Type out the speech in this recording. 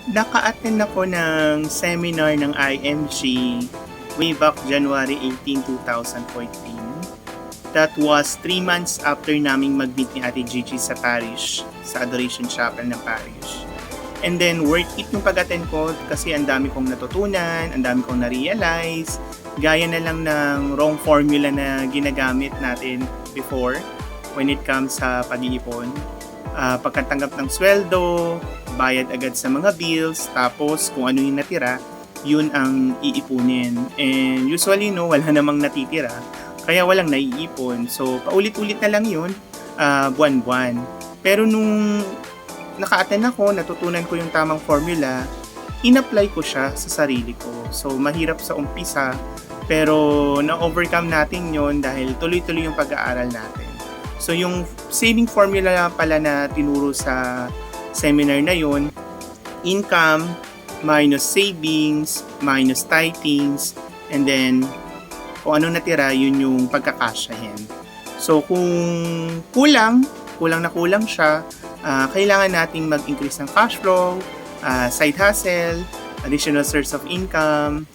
Naka-attend ako ng seminar ng IMG way back January 18, 2014. That was 3 months after naming mag-meet ni Ate Gigi sa parish, sa Adoration Chapel ng parish. And then worth it yung pag-attend ko kasi ang dami kong natutunan, ang dami kong na-realize, gaya na lang ng wrong formula na ginagamit natin before when it comes sa pag-iipon. Pagkatanggap ng sweldo, bayad agad sa mga bills, tapos kung ano yung natira, yun ang iipunin. And usually, no, wala namang natitira, kaya walang naiipon. So, paulit-ulit na lang yun, buwan-buwan. Pero nung naka-attend ako, natutunan ko yung tamang formula, in-apply ko siya sa sarili ko. So, mahirap sa umpisa, pero na-overcome natin yun dahil tuloy-tuloy yung pag-aaral natin. So, yung saving formula pala na tinuro sa seminar na yun, income minus savings minus tithings, and then kung ano natira, yun yung pagkakasyahin. So, kung kulang na kulang siya, kailangan nating mag-increase ng cash flow, side hustle, additional source of income,